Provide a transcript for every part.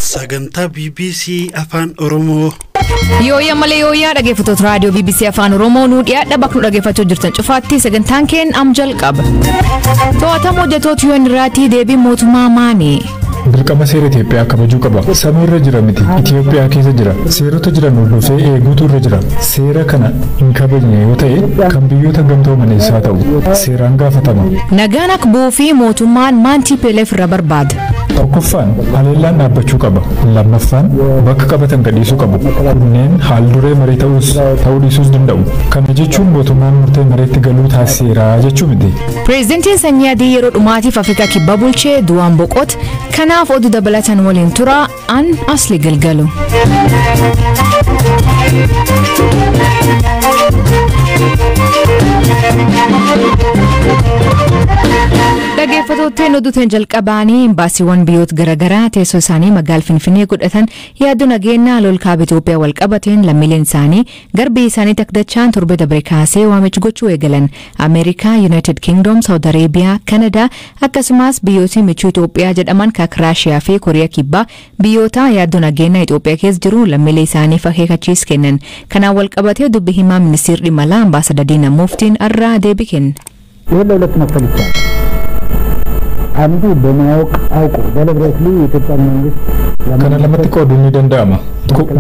Sagantaa BBC Afaan Oromoo. Yooyaa malee yooyaa dhaggeeffattoota raadiyoo BBC Afaan Oromoo nu dhiyaadha bakka nu dhaggeeffachuu jirtan cufaatti sagantaan keenya am jalqaba. To'atama hojjettoota UN irratti deebii mootummaa maani? Dirqama seera Itoophiyaa kabajuu qaba. Samiirra jira miti. Itoophiyaa keessa jira. Seerota jiran hordofee eeguutu irra jira. Seera kana hin kabajne yoo ta'e kan biyyoota gamtoomanis haa ta'u seeraan gaafatama. Nagaan akka bu'uu fi mootummaan maantii PLF irra barbaada. Tokkoffaan haleellaan dhaabbachuu qaba. Lammaffaan bakka qabatan gadhiisuu qabu. Kunneen haal duree marii ta'uu dhiisuus danda'u. Kana jechuun mootummaan murtee mareetti galuu taasiseera jechuu miti. Pireezidantiin Sanyii Adii yeroo dhumaatiif Afrikaa kibbaa bulchee du'aan boqote. Kanaaf oduu dabalatan waliin tura an asli galgalu. Dhaggeeffattoonni oduutiin jalqabaanii imbaasiiwwan biyyoota garaagaraa teessoo isaanii magaalaa Finfinnee godhatan yaaduu nageenya lolkaaba Itoophiyaa wal qabateen lammiileen isaanii garbii isaanii takdachaan torba dabre kaasee waamicha gochuu eegalan. Ameerikaa, United Kingdom, Saudi Arabia, Canada akkasumas biyyoota michuu Itoophiyaa jedhaman kan Raashiyaa fi Kooriyaa kibbaa biyyoota yaaduu nageenya Itoophiyaa keessa jiru lammiilee isaaniif akeekkachiisa kennan. Kanaan wal qabatee dubbi himaa ministeerri dhimma alaa ambaasaadar Diinaa Muftiin irraa deebii kenna. አንዱ በማወቅ አውቆ በለብረትሊ የኢትዮጵያ መንግስት kana lamatti qooduun ni danda'ama.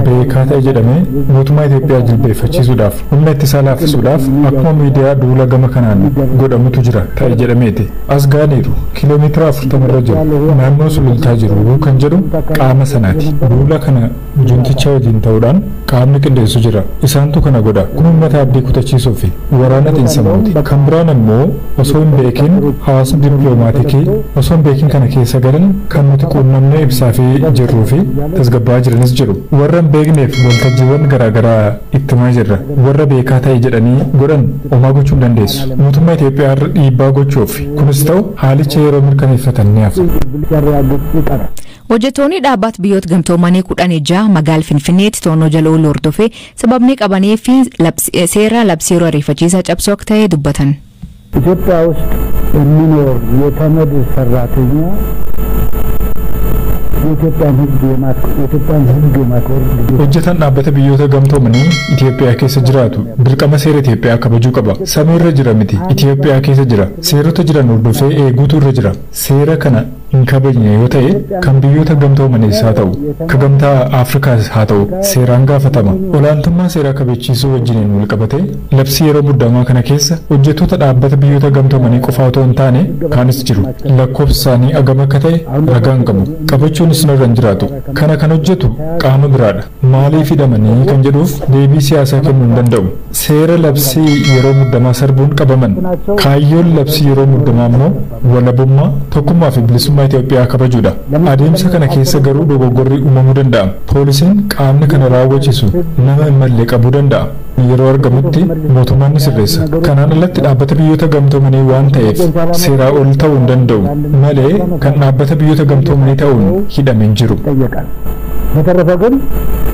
Beekaa ta'e jedhamee mootummaa Itoophiyaa jilbeeffachiisuudhaaf humna ittisaa laaffisuudhaaf akkuma miidiyaa duula gama kanaan godhamutu jira ta'e jedhameeti. As gaaniiru kiiloomeetira 40 irra jiru naannoo sulultaa jiru kan jedhu qaama sanaati. Duula kana junticha wajjin ta'uudhaan qaamni qindeessu jira. Isaantu kana godha. Kun uummata abdii kutachiisuu fi waraana xiinsammuuti. Kan biraan immoo osoo hin beekin hawaasni dippiloomaatiikii osoo hin beekin kana keessa galan kan nuti quunnamnee ibsaa fi jirruu fi tasgabbaa jiranis jiru. Warra hin beekneef waltajjiiwwan garaagaraa ittimaa jirra. Warra beekaa ta'e jedhanii godhan homaa gochuu dandeessu. Mootummaa Itoophiyaa irra dhiibbaa gochuuf kunis ta'u haalicha yeroo mirkaneeffatan ni hafu. Hojjettoonni dhaabbata biyyoota gamtoomanii 16 magaalaa Finfinneetti to'annoo jala ooluu hordofee sababni qabanii fi seera labsii yeroo ariifachiisaa cabsuu akka ta'e dubbatan. ኢትዮጵያ ውስጥ የሚኖር የተመድ ሰራተኛ hojjetan dhaabbata biyyoota gamtoomanii Itoophiyaa keessa jiraatu dirqama seera Itoophiyaa kabajuu qaba. Samiirra jira miti. Itoophiyaa keessa jira. Seerota jiran hordofee eeguutu irra jira. Seera kana hin kabajne yoo ta'e kan biyyoota gamtoomanis haa ta'u kan gamtaa Afrikaas haa ta'u seeraan gaafatama. Olaantummaa seeraa kabachiisuu wajjiniin wal qabate labsii yeroo muddamaa kana keessa hojjettoota dhaabbata biyyoota gamtoomanii qofa otoo hin taane kaanis jiru. Lakkoofsi isaanii agam akka ta'e ragaan qabu. Qabachuun isnarra hin jiraatu. Kana kan hojjetu qaama biraadha. Maaliif hidhamanii kan jedhuuf deebii siyaasaa kennuu hin danda'u. Seera labsii yeroo muddamaa sarbuun qabaman. Kaayyoon labsii yeroo muddamaa immoo walabummaa, tokkummaa fi bilisummaa Itoophiyaa kabajuudha. Adeemsa kana keessa garuu dogoggorri uumamuu danda'a. Poolisiin qaamni kana raawwachiisu nama hin malle qabuu danda'a. Yeroo argamutti mootummaan ni sirreessa. Kanaan alatti dhaabbata biyyoota gamtoomanii waan ta'eef seeraa ol ta'uu hin danda'u malee kan dhaabbata biyyoota gamtoomanii ta'uun hidhame hin jiru. በተረፈ ግን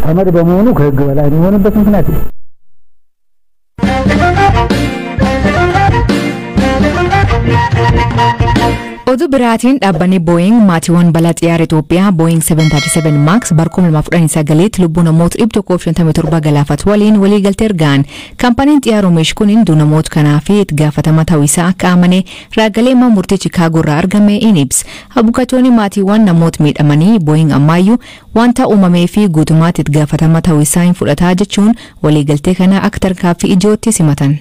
ተመድ በመሆኑ ከህግ በላይ የሚሆንበት ምክንያት ነው። Oduu biraatiin dhaabbanni Boeing maatiiwwan balaa xiyyaara Itoophiyaa Boeing 737 Max barkuma 2019 lubbuu namoota 157 galaafatu waliin waliigaltee ergaan. Kaampaniin xiyyaara oomishu kuniin namoota kanaa fi itti gaafatama ta'uu isaa akka amane raagalee murtii Chicaagoo irraa argame in ibsa. Abukatoonni maatiiwwan namoota miidhamanii Boeing ammaayyuu wanta uumamee fi guutummaatti itti gaafatama ta'uu isaa hin fudhataa jechuun waliigaltee kana akka tarkaanfii ijootti simatan.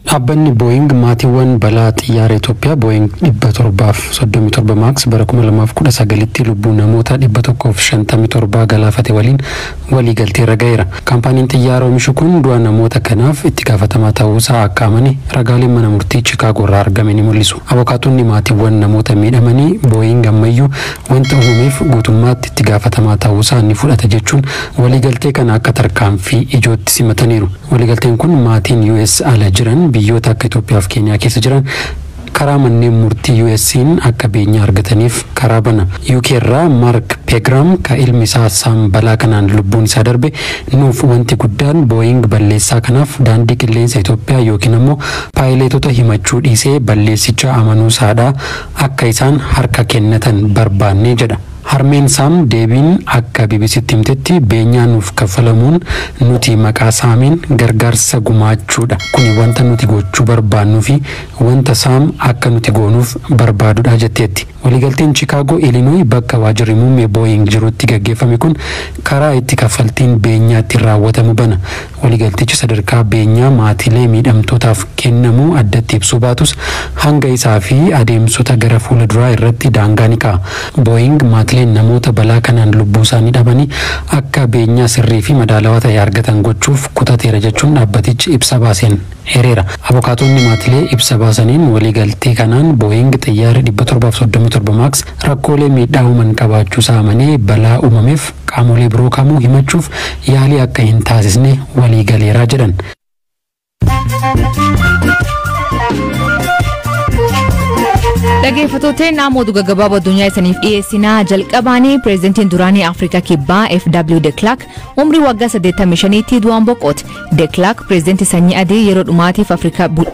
Dhaabbanni Boeing maatiiwwan balaa xiyyaara Itoophiyaa Boeing 737 Max bara 2019tti lubbuu namoota 157 galaafate waliin waliigaltee irra ga'eera. Kaampaniin xiyyaara oomishu kun du'a namoota kanaaf itti gaafatamaa ta'uu isaa akka amane ragaaleen mana murtii Chicaagoo irraa argame ni mul'isu. Abukaatonni maatiiwwan namoota miidhamanii Boeing ammayyuu wanta uumameef guutummaatti itti gaafatamaa ta'uu isaa ni fudhata jechuun waliigaltee kana akka tarkaanfii ijootti simataniiru. Waliigalteen kun maatiin US ala jiran biyyoota akka Itoophiyaa fi Keeniyaa keessa jiran karaa manneen murtii US'n akka beenyaa argataniif karaa bana. UK irraa Mark Pegram ka ilmi isaa Sam balaa kanaan lubbuun isaa darbe nuuf wanti guddaan Boeing balleessaa kanaaf daandii qilleensa Itoophiyaa yookiin immoo paayileetota himachuu dhiisee balleessicha amanuu isaadha akka isaan harka kennatan barbaanne jedha. Harmeen Saam deebiin akka BBCtti himtetti beenyaa nuuf kaffalamuun nuti maqaa Saamiin gargaarsa gumaachuudha. Kuni wanta nuti gochuu barbaannuu fi wanta Saam akka nuti goonuuf barbaadudha jetteetti. Waliigalteen Chicago Illinois bakka waajjirri muummee Boeing jirutti gaggeeffame kun karaa itti kaffaltiin beenyaatti raawwatamu bana. Waliigaltichi sadarkaa beenyaa maatilee miidhamtootaaf kennamu addatti ibsuu baatus hanga isaa fi adeemsota gara fuula duraa irratti daangaa ni kaa'a. Boeing maatileen namoota balaa kanaan lubbuu isaanii dhabanii akka beenyaa sirrii fi madaalawaa ta'e argatan gochuuf kutateera jechuun dhaabbatichi ibsa baaseen heereera. Abukaatonni maatilee ibsa baasaniin waliigaltee kanaan Boeing xiyyaara 737 Max rakkoolee miidhaa uuman qabaachuu isaa amanee balaa uumameef qaamolee biroo kamuu himachuuf yaalii akka hin taasisne waliigaleeraa jedhan. Dhaggeeffattoonni naannoo gabaabaa addunyaa isiniif dhiyeessinaa jalqabaanii pireezidantiin duraanii Afrikaa Kibbaa FW de Klerk umrii waggaa 85tti du'aan boqote. De Klerk pireezidantii sanyii adii yeroo dhumaatiif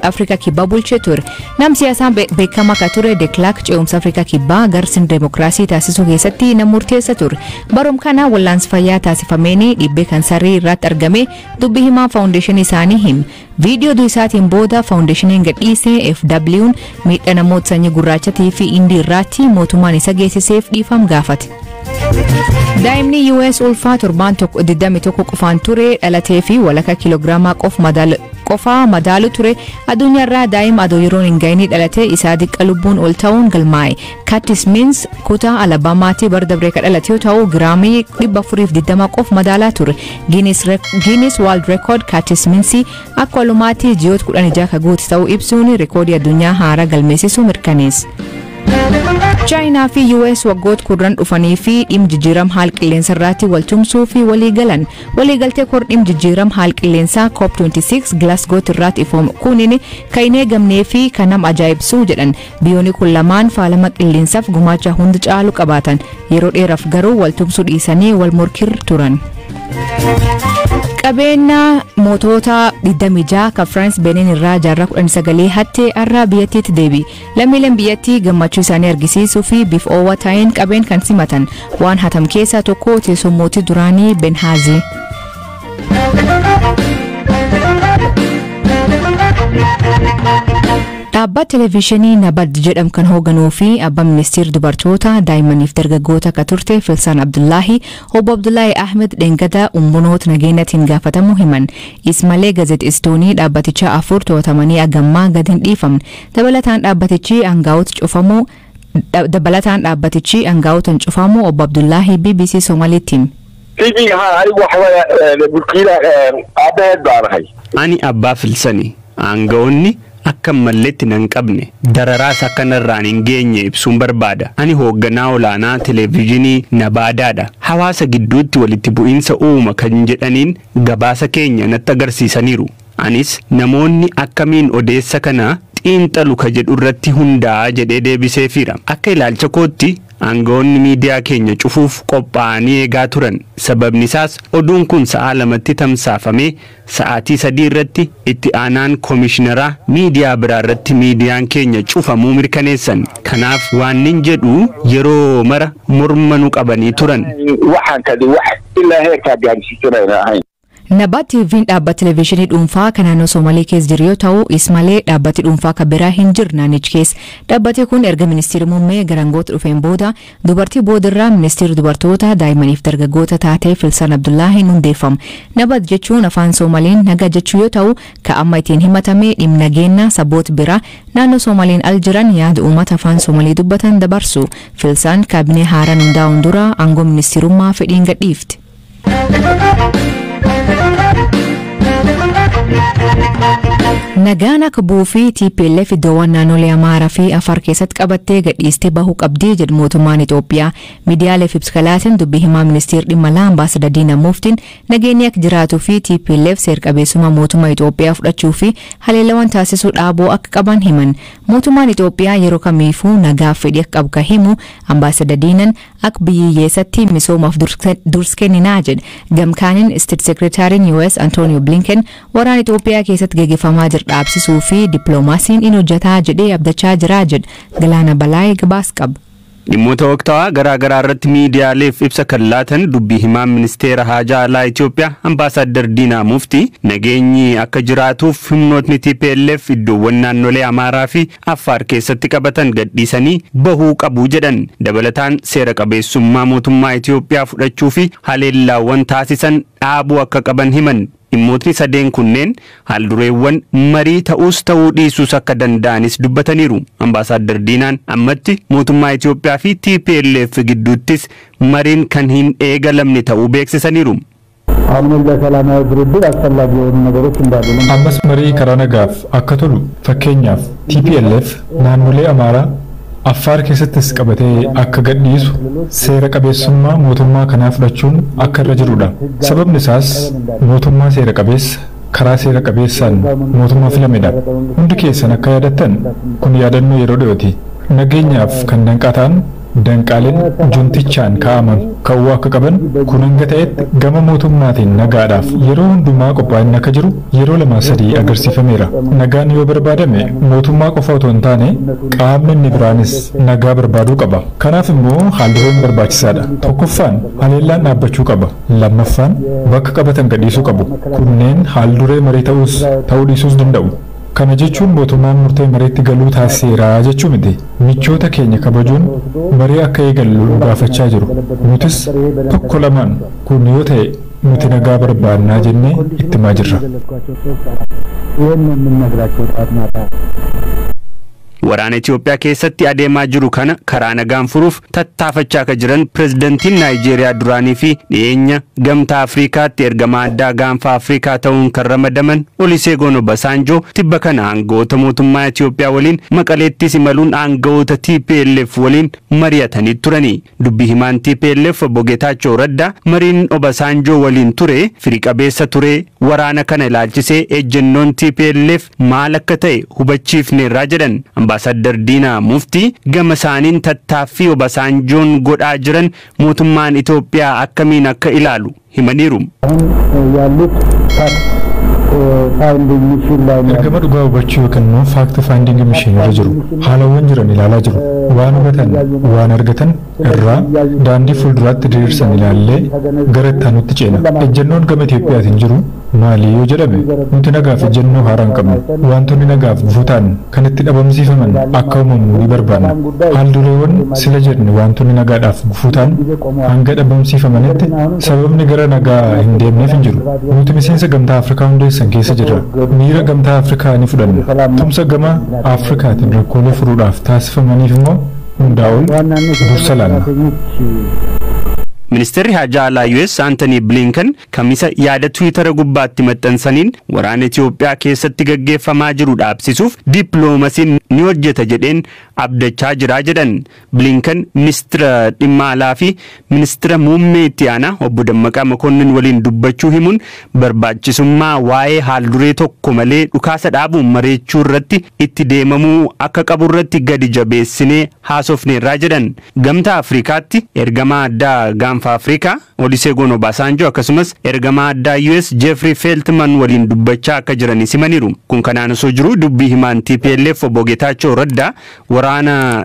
Afrikaa Kibbaa bulchee ture. Nam siyaasaan beekamaa akka ture De Klerk ce'umsa Afrikaa Kibbaa garsiin deemokiraasii taasisuu keessatti nama murteessa ture. Baruma kana wallaansi fayyaa taasifameen dhiibbee kansarii irratti argame dubbii himaa faawundeeshinii isaanii hime. Viidiyoo du'isaatiin booda faawundeeshiniin gadhiisee FW'n miidhaa namoota sanyii gurraachatii fi indii irratti mootummaan isa geessiseef dhiifama gaafate. Daa'imni US ulfaa 21 qofaan ture dhalatee fi walakkaa kiilogiraamaa qofaa madaalu ture addunyaarraa daa'ima adoo yeroon hin ga'inii dhalatee isaa diqqa lubbuun ol ta'uun galmaa'e. Curtis Means kutaa Alabamaatti bara dabree ka dhalate yoo ta'u giraamii 420 qof madaalaa ture. Guinness World Record Curtis Means akka walumaatti ji'oota 16 ka guute ta'uu ibsuun rikoodii addunyaa haaraa galmeessisuu mirkaneesse. China fi US waggoota kurnan dhufanii fi dhimma jijjiirama haala qilleensaa irratti waltumsuu fi waliigalan. Waliigaltee kor dhimma jijjiirama haala qilleensaa COP26 Glasgow irratti ifoome kunin kan hin eegamnee fi kan nama ajaa'ibsu jedhan. Biyyoonni kun lamaan faalama qilleensaaf gumaacha hunda caalu qabaatan. Yeroo dheeraaf garuu waltumsuu dhiisanii wal morkir turan. Qabeenya mootota 26 ka France Benin irraa jaarraa 19 hattee arraa biyyattiitti deebi. Lammiileen biyyattii gammachuu isaanii argisiisuu fi bifa oowwaa ta'een qabeen kan simatan waan hatam keessaa tokko teessoo mootii duraanii Benghazi. Dhaabbata televiiziyoonii Nabad jedhamu kan hoogganuu fi abbaa ministeera dubartoota daa'immaniif dargaggoota akka turte Filsaan Abdullaahi obbo Abdullaahi Ahmed dheengadda uummattoota nageenyaatiin gaafatamu himan. Ismalee gaazexeessitoonni dhaabbatichaa 4 to'atamanii agammaa gad hin dhiifamne. Dabalataan dhaabbatichi aangaa'ota cufamu obbo Abdullaahi BBC Somaaliitti hime. Ani abbaa Filsanii aangaa'onni akka malleetti nan qabne dararaas akka narraan hin geenye ibsuun barbaada. Ani hoogganaa olaanaa televiiziyoonii Nabaadaadha. Hawaasa gidduutti walitti bu'iinsa uuma kan jedhaniin gabaasa keenya natti agarsiisaniiru. Anis namoonni akkamiin odeessa kana xiinxalu ka jedhu irratti hundaa'a jedhee deebiseefira. Akka ilaalcha kootti aangaa'onni miidiyaa keenya cufuuf qophaa'anii eegaa turan. Sababni isaas oduun kun sa'a lamatti tamsaafamee sa'aatii 3 irratti itti aanaan koomishineraa miidiyaa biraa irratti miidiyaan keenya cufamuu mirkaneessan. Kanaaf waan nin jedhu yeroo mara morma nu qabanii turan. Nabad TV'n dhaabbata televiiziyoonii dhuunfaa kan naannoo Somaalee keessa jiru yoo ta'u Ismalee dhaabbati dhuunfaa kan biraa hin jiru naannichi keessa. Dhaabbati kun erga ministeera muummee garangoota dhufeen booda dubartii boodarraa ministeera dubartoota daa'immaniif dargaggoota taatee Filsaan Abdullaahiin hundeeffame. Nabad jechuun afaan Somaaliin nagaa jechuu yoo ta'u kan amma ittiin himatame dhimma nageenya saboota biraa naannoo Somaaliin al jiran yaada uummata afaan Somaalii dubbatan dabarsu. Filsaan kaabinee haaraan hundaa'uun dura aangoo ministeerummaa fedhiin gadhiifte. Nagaan akka buufii TPLF iddoowwan naannolee Amaaraa fi Afar keessatti qabattee gadhiistee bahuu qabdii jedhu mootummaan Itoophiyaa. Miidiyaalee fi ibsa dubbii himaa ministeera dhimma alaa Ambaasadar Diinaa Muftiin nageenyi akka jiraatuu fi TPLF seer-qabeessummaa mootummaa Itoophiyaa fudhachuu fi haleellawwan taasisuu dhaabuu akka qaban himan. Mootummaan Itoophiyaa yeroo kamiifuu nagaaf fedhii akka qabu himu Ambaasadar Diinaan akka biyyeessatti misoomaaf dursa kenninaa jedhe. Gamkaaniin State Secretary US Antonio Blinken waraan Itoophiyaa keessatti gaggeeffamaa jiru dhaabsisuu fi dippiloomaasiin in hojjetaa jedhee abdachaa jira jedhe. Galaana Balaayee gabaasa qaba. dhimmoota waqtaawaa garaagaraa irratti miidiyaaleef ibsa kan laatan dubbii himaan ministeera haajaa alaa Itoophiyaa Ambaasaadder Diinaa Muftii nageenyi akka jiraatuuf humnootni TPLF iddoowwan naannolee Amaaraa fi Affaar keessatti qabatan gadhiisanii bahuu qabu jedhan. Dabalataan seera qabeessummaa mootummaa Itoophiyaa fudhachuu fi haleellaawwan taasisan dhaabuu akka qaban himan. Dhimmootni sadeen kunneen haaldureewwan marii ta'uus ta'uu dhiisuus akka danda'anis dubbataniiru. Ambaasaadder Diinaan ammatti mootummaa Itoophiyaa fi TPLF gidduuttis mariin kan hin eegalamne ta'uu beeksisaniiru. Ammas marii karaa nagaaf akka tolu fakkeenyaaf TPLF naannolee Amaaraa Affaar keessattis qabatee akka gadhiisu seera qabeessummaa mootummaa kanaa fudhachuun akka irra jirudha. Sababni isaas mootummaa seera qabeessa karaa seera qabeessaan mootummaa filamedha. Hundi keessan akka yaadattan kun yaadannoo yeroo dhiyooti. Nageenyaaf kan danqaa ta'an danqaaleen juntichaan kaa'aman ka'uu akka qaban kun hanga ta'etti gama mootummaatiin nagaadhaaf yeroo hundumaa qophaa'inni akka jiru yeroo 2-3 agarsiifameera. Nagaan yoo barbaadame mootummaa qofa otoo hin taane qaamni inni biraanis nagaa barbaaduu qaba. Kanaaf immoo haaldureewwan barbaachisaadha. Tokkoffaan haleellaan dhaabbachuu qaba. Lammaffaan bakka qabatan gadhiisuu qabu. Kunneen haalduree marii ta'uu dhiisuus danda'u. Kana jechuun mootummaan murtee mariitti galuu taasiseera jechuu miti. Michoota keenya kabajuun marii akka eegallu gaafachaa jiru. Nutis tokko lamaan kun yoo ta'e nuti nagaa barbaannaa jennee itti himaa jirra. Waraana Itoophiyaa keessatti adeemaa jiru kana karaa nagaan furuuf tattaafachaa akka jiran pirezidantiin Naayijeeriyaa duraanii fi dhiyeenya gamtaa Afrikaatti ergamaa addaa gaanfa Afrikaa ta'uun kan ramadaman Olusegun Obasanjoo tibba kana aangawoota mootummaa Itoophiyaa waliin Maqaleettis imaluun aangawoota TPLF waliin mari'atanii turani. Dubbii himaan TPLF Obbo Geetaachoo Raddaa mariin Obasanjoo waliin ture firii qabeessa ture. Waraana kana ilaalchisee ejjennoon TPLF maal akka ta'e hubachiifneerra jedhan. Ambaasaadder Diinaa Muftii gama isaaniin tattaaffii Obasanjoon godhaa jiran mootummaan Itoophiyaa akkamiin akka ilaalu himaniiru. Ergama dhugaa hubachuu yookaan immoo faakti faayindingi mishiin irra jiru. Haalawwan jiran ilaalaa jiru. Waan hubatan, waan argatan irraa daandii fuulduraatti diriirsan ilaallee gara itti aanutti ceena. Ejjennoon gama Itoophiyaatiin jiru maali yoo jedhame nuti nagaaf ejjennoo haaraa hin qabnu. Wantoonni nagaaf guutaan kan itti dhabamsiifaman akka uumamu ni barbaanna. Haaldureewwan sila jedhne wantoonni nagaadhaaf guutaan hanga dhabamsiifamanitti sababni gara nagaa hin deemneef hin jiru. Nuti miseensa gamtaa Afrikaa hundeessan keessa jirra. Miira gamtaa Afrikaa ni fudhanna. Tumsa gama Afrikaatiin rakkoolee furuudhaaf taasifamaniif immoo hundaa ol dursa laanna. Ministeerri Haajaa Alaa US Antony Blinken kamisa yaada Twiitara gubbaatti maxxansaniin waraana Itoophiyaa keessatti gaggeeffamaa jiru dhaabsisuuf dippiloomaasiin ni hojjeta jedheen abdachaa jira jedhan. Blinken ministeera dhimma alaa fi ministeera muummee itti aanaa obbo Dammaqaa Mokonnin waliin dubbachuu himuun barbaachisummaa waa'ee haalduree tokko malee dhukaasa dhaabuun mareechuu irratti itti deemamuu akka qabu irratti gadi jabeessinee haasofneerraa jedhan. Gamtaa Afrikaatti ergamaa addaa gaanfa Afrikaa Olusegun Obasanjoo akkasumas ergamaa addaa US Jeffrey Feltman waliin dubbachaa akka jiran himaniiru. Kun kanaan osoo jiru dubbii himaan TPLF Obbo Geetaachoo Raddaa waraana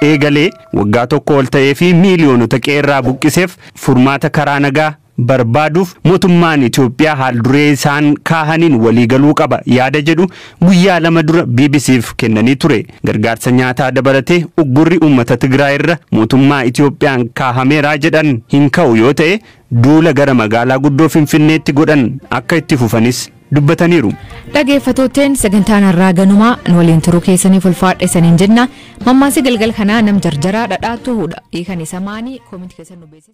eegalee waggaa tokko ol ta'ee fi miiliyoonota qeerraa buqqiseef furmaata karaa nagaa barbaaduuf mootummaan Itoophiyaa haalduree isaan kaahaniin waliigaluu qaba yaada jedhu guyyaa 2 dura BBCf kennanii ture. Gargaarsa nyaataa dabalatee uggurri uummata Tigraay irra mootummaa Itoophiyaan kaahameera jedhan hin ka'u yoo ta'e duula gara magaalaa guddoo Finfinneetti godhan akka itti fufanis dubbataniiru. Dhaggeeffattootteen sagantaan har'aa ganumaa waliin turuu keessaniif ulfaadheessaniin jenna. Mammaasii galgal kanaa nam jarjaraa dhadhaattuu hudha. Hiikan isa maanii koominti keessan nu beeksisa.